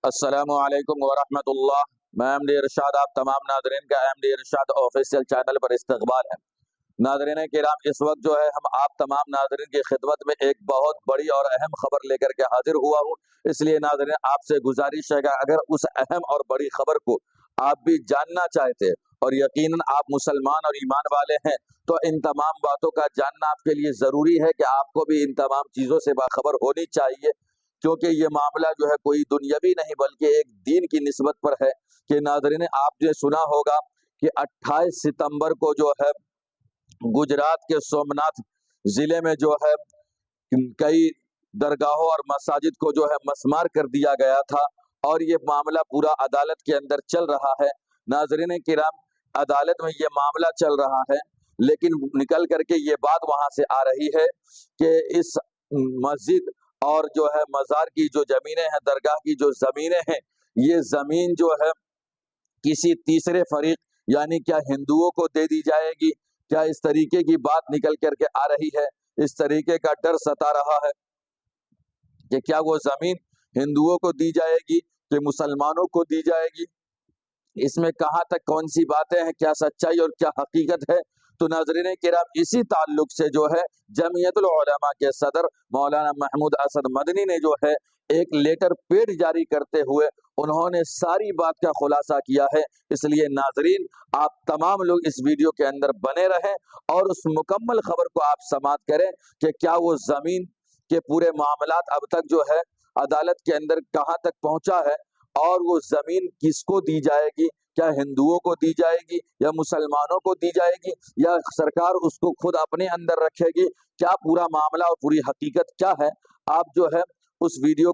السلام علیکم ورحمۃ اللہ۔ میں احمد ارشاد آپ تمام ناظرین کا احمد ارشاد آفیشیل چینل پر استقبال ہے۔ ناظرین کرام، اس وقت جو ہے ہم آپ تمام ناظرین کی خدمت میں ایک بہت بڑی اور اہم خبر لے کر کے حاضر ہوا ہوں۔ اس لیے ناظرین آپ سے گزارش ہے کہ اگر اس اہم اور بڑی خبر کو آپ بھی جاننا چاہتے اور یقیناً آپ مسلمان اور ایمان والے ہیں تو ان تمام باتوں کا جاننا آپ کے لیے ضروری ہے کہ آپ کو بھی ان تمام چیزوں سے باخبر ہونی چاہیے، کیونکہ یہ معاملہ جو ہے کوئی دنیاوی نہیں بلکہ ایک دین کی نسبت پر ہے۔ کہ ناظرین آپ نے سنا ہوگا کہ 28 ستمبر کو جو ہے گجرات کے سومناتھ ضلع میں جو ہے کئی درگاہوں اور مساجد کو جو ہے مسمار کر دیا گیا تھا، اور یہ معاملہ پورا عدالت کے اندر چل رہا ہے۔ ناظرین کرام، عدالت میں یہ معاملہ چل رہا ہے، لیکن نکل کر کے یہ بات وہاں سے آ رہی ہے کہ اس مسجد اور جو ہے مزار کی جو زمینیں ہیں، درگاہ کی جو زمینیں ہیں، یہ زمین جو ہے کسی تیسرے فریق یعنی کیا ہندوؤں کو دے دی جائے گی؟ کیا اس طریقے کی بات نکل کر کے آ رہی ہے؟ اس طریقے کا ڈر ستا رہا ہے کہ کیا وہ زمین ہندوؤں کو دی جائے گی کہ مسلمانوں کو دی جائے گی؟ اس میں کہاں تک کون سی باتیں ہیں، کیا سچائی اور کیا حقیقت ہے؟ تو ناظرین کرام، اسی تعلق سے جو ہے جمعیت العلماء کے صدر مولانا محمود اسد مدنی نے جو ہے ایک لیٹر پیڈ جاری کرتے ہوئے انہوں نے ساری بات کا خلاصہ کیا ہے۔ اس لیے ناظرین آپ تمام لوگ اس ویڈیو کے اندر بنے رہیں اور اس مکمل خبر کو آپ سماعت کریں کہ کیا وہ زمین کے پورے معاملات اب تک جو ہے عدالت کے اندر کہاں تک پہنچا ہے، اور وہ زمین کس کو دی جائے گی؟ کیا ہندوؤں کو دی جائے گی یا مسلمانوں کو دی جائے گی، یا سرکار اس کو خود اپنے اندر رکھے گی؟ کیا پورا معاملہ اور پوری حقیقت کیا ہے؟ آپ جو ہے اس ویڈیو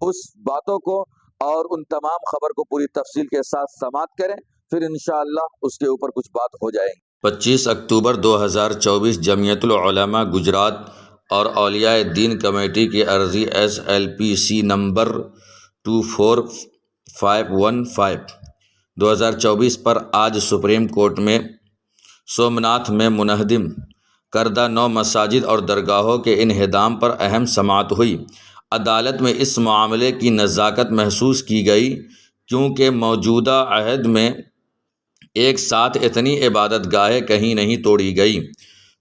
اس باتوں کو اور ان تمام خبر کو پوری تفصیل کے ساتھ سماعت کریں، پھر انشاءاللہ اس کے اوپر کچھ بات ہو جائے گی۔ 25 اکتوبر 2024 جمعیت العلماء گجرات اور اولیاء دین کمیٹی کی عرضی SLPC نمبر 24515 2024 پر آج سپریم کورٹ میں سومناتھ میں منہدم کردہ 9 مساجد اور درگاہوں کے انہدام پر اہم سماعت ہوئی۔ عدالت میں اس معاملے کی نزاکت محسوس کی گئی کیونکہ موجودہ عہد میں ایک ساتھ اتنی عبادت گاہیں کہیں نہیں توڑی گئی۔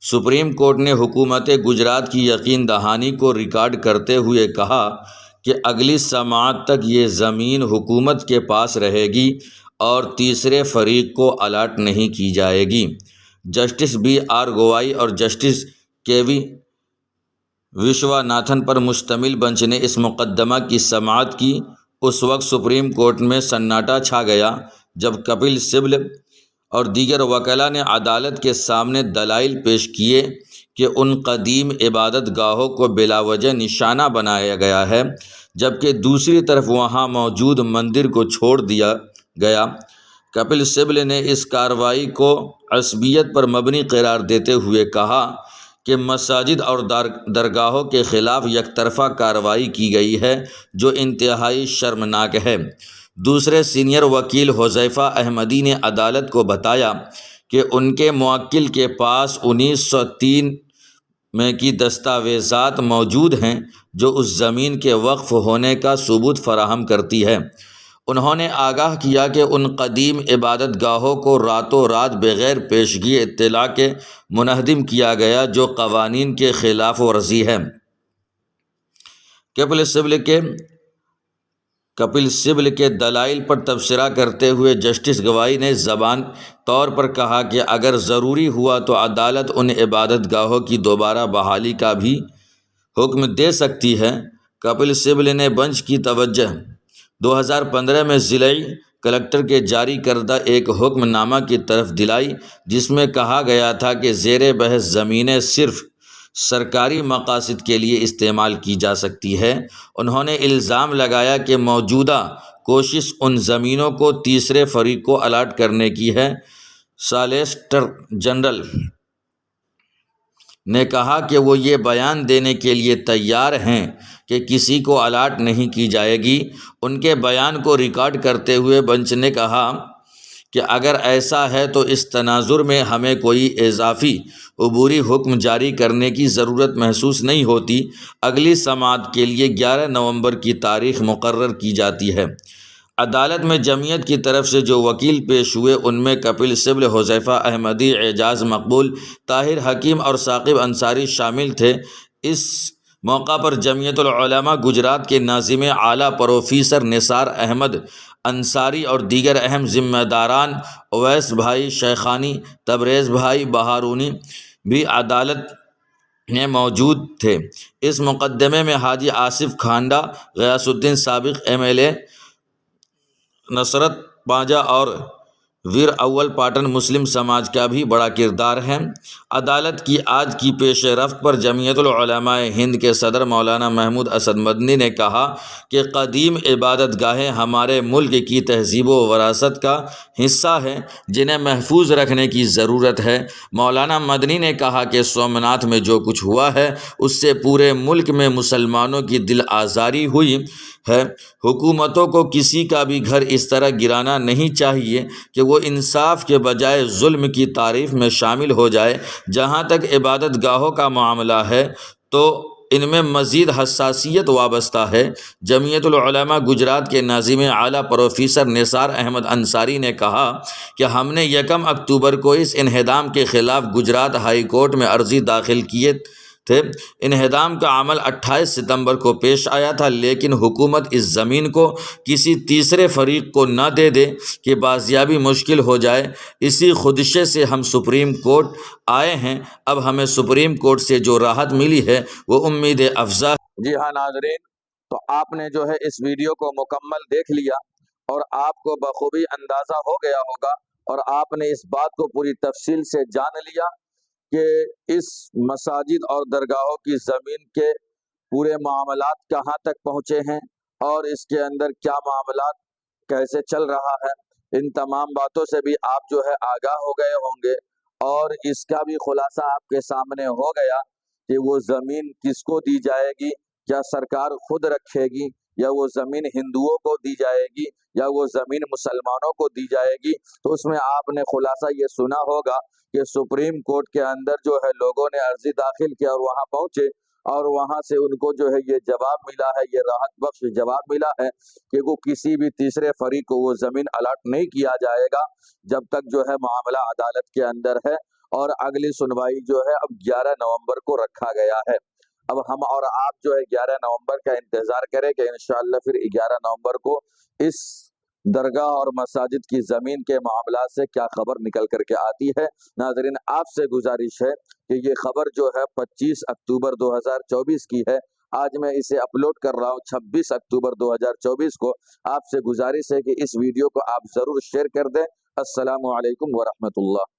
سپریم کورٹ نے حکومت گجرات کی یقین دہانی کو ریکارڈ کرتے ہوئے کہا کہ اگلی سماعت تک یہ زمین حکومت کے پاس رہے گی اور تیسرے فریق کو الاٹ نہیں کی جائے گی۔ جسٹس BR گوائی اور جسٹس KV وشواناتھن پر مشتمل بنچ نے اس مقدمہ کی سماعت کی۔ اس وقت سپریم کورٹ میں سناٹا چھا گیا جب کپل سبل اور دیگر وکلاء نے عدالت کے سامنے دلائل پیش کیے کہ ان قدیم عبادت گاہوں کو بلا وجہ نشانہ بنایا گیا ہے، جبکہ دوسری طرف وہاں موجود مندر کو چھوڑ دیا گیا۔ کپل سبل نے اس کارروائی کو عصبیت پر مبنی قرار دیتے ہوئے کہا کہ مساجد اور درگاہوں کے خلاف یک طرفہ کارروائی کی گئی ہے جو انتہائی شرمناک ہے۔ دوسرے سینئر وکیل حذیفہ احمدی نے عدالت کو بتایا کہ ان کے موکل کے پاس 1903 میں کی دستاویزات موجود ہیں جو اس زمین کے وقف ہونے کا ثبوت فراہم کرتی ہے۔ انہوں نے آگاہ کیا کہ ان قدیم عبادت گاہوں کو راتوں رات بغیر پیشگی اطلاع کے منہدم کیا گیا، جو قوانین کے خلاف ورزی ہے۔ کپل سبل کے دلائل پر تبصرہ کرتے ہوئے جسٹس گوائی نے زبان طور پر کہا کہ اگر ضروری ہوا تو عدالت ان عبادت گاہوں کی دوبارہ بحالی کا بھی حکم دے سکتی ہے۔ کپل سبل نے بنچ کی توجہ 2015 میں ضلعی کلکٹر کے جاری کردہ ایک حکم نامہ کی طرف دلائی، جس میں کہا گیا تھا کہ زیر بحث زمینیں صرف سرکاری مقاصد کے لیے استعمال کی جا سکتی ہے۔ انہوں نے الزام لگایا کہ موجودہ کوشش ان زمینوں کو تیسرے فریق کو الاٹ کرنے کی ہے۔ سالیسیٹر جنرل نے کہا کہ وہ یہ بیان دینے کے لیے تیار ہیں کہ کسی کو الاٹ نہیں کی جائے گی۔ ان کے بیان کو ریکارڈ کرتے ہوئے بنچ نے کہا کہ اگر ایسا ہے تو اس تناظر میں ہمیں کوئی اضافی عبوری حکم جاری کرنے کی ضرورت محسوس نہیں ہوتی۔ اگلی سماعت کے لیے 11 نومبر کی تاریخ مقرر کی جاتی ہے۔ عدالت میں جمعیت کی طرف سے جو وکیل پیش ہوئے ان میں کپل سبل، حذیفہ احمدی، اعجاز مقبول، طاہر حکیم اور ثاقب انصاری شامل تھے۔ اس موقع پر جمعیت العلماء گجرات کے ناظم اعلیٰ پروفیسر نثار احمد انصاری اور دیگر اہم ذمہ داران اویس بھائی شیخانی، تبریز بھائی بہارونی بھی عدالت میں موجود تھے۔ اس مقدمے میں حاجی آصف کھانڈا، غیاث الدین سابق MLA، نصرت پانجا اور ویر اول پاٹن مسلم سماج کا بھی بڑا کردار ہے۔ عدالت کی آج کی پیش رفت پر جمعیت العلماء ہند کے صدر مولانا محمود اسد مدنی نے کہا کہ قدیم عبادت گاہیں ہمارے ملک کی تہذیب و وراثت کا حصہ ہیں، جنہیں محفوظ رکھنے کی ضرورت ہے۔ مولانا مدنی نے کہا کہ سومناتھ میں جو کچھ ہوا ہے اس سے پورے ملک میں مسلمانوں کی دل آزاری ہوئی ہے۔ حکومتوں کو کسی کا بھی گھر اس طرح گرانا نہیں چاہیے کہ وہ انصاف کے بجائے ظلم کی تعریف میں شامل ہو جائے۔ جہاں تک عبادت گاہوں کا معاملہ ہے تو ان میں مزید حساسیت وابستہ ہے۔ جمعیت العلماء گجرات کے ناظم اعلیٰ پروفیسر نثار احمد انصاری نے کہا کہ ہم نے 1 اکتوبر کو اس انہدام کے خلاف گجرات ہائی کورٹ میں عرضی داخل کیے تھے۔ انہدام کا عمل 28 ستمبر کو پیش آیا تھا، لیکن حکومت اس زمین کو کسی تیسرے فریق کو نہ دے دے کہ بازیابی مشکل ہو جائے۔ اسی خدشے سے ہم سپریم کورٹ آئے ہیں۔ اب ہمیں سپریم کورٹ سے جو راحت ملی ہے وہ امید افزا ہے۔ جی ہاں ناظرین، تو آپ نے جو ہے اس ویڈیو کو مکمل دیکھ لیا اور آپ کو بخوبی اندازہ ہو گیا ہوگا اور آپ نے اس بات کو پوری تفصیل سے جان لیا کہ اس مساجد اور درگاہوں کی زمین کے پورے معاملات کہاں تک پہنچے ہیں اور اس کے اندر کیا معاملات کیسے چل رہا ہے۔ ان تمام باتوں سے بھی آپ جو ہے آگاہ ہو گئے ہوں گے اور اس کا بھی خلاصہ آپ کے سامنے ہو گیا کہ وہ زمین کس کو دی جائے گی، کیا سرکار خود رکھے گی یا وہ زمین ہندوؤں کو دی جائے گی یا وہ زمین مسلمانوں کو دی جائے گی۔ تو اس میں آپ نے خلاصہ یہ سنا ہوگا کہ سپریم کورٹ کے اندر جو ہے لوگوں نے عرضی داخل کیا اور وہاں پہنچے اور وہاں سے ان کو جو ہے یہ جواب ملا ہے، یہ راحت بخش جواب ملا ہے کہ وہ کسی بھی تیسرے فریق کو وہ زمین الاٹ نہیں کیا جائے گا جب تک جو ہے معاملہ عدالت کے اندر ہے۔ اور اگلی سنوائی جو ہے اب 11 نومبر کو رکھا گیا ہے۔ اب ہم اور آپ جو ہے 11 نومبر کا انتظار کریں کہ انشاءاللہ پھر 11 نومبر کو اس درگاہ اور مساجد کی زمین کے معاملات سے کیا خبر نکل کر کے آتی ہے۔ ناظرین، آپ سے گزارش ہے کہ یہ خبر جو ہے 25 اکتوبر 2024 کی ہے۔ آج میں اسے اپلوڈ کر رہا ہوں 26 اکتوبر 2024 کو۔ آپ سے گزارش ہے کہ اس ویڈیو کو آپ ضرور شیئر کر دیں۔ السلام علیکم ورحمۃ اللہ۔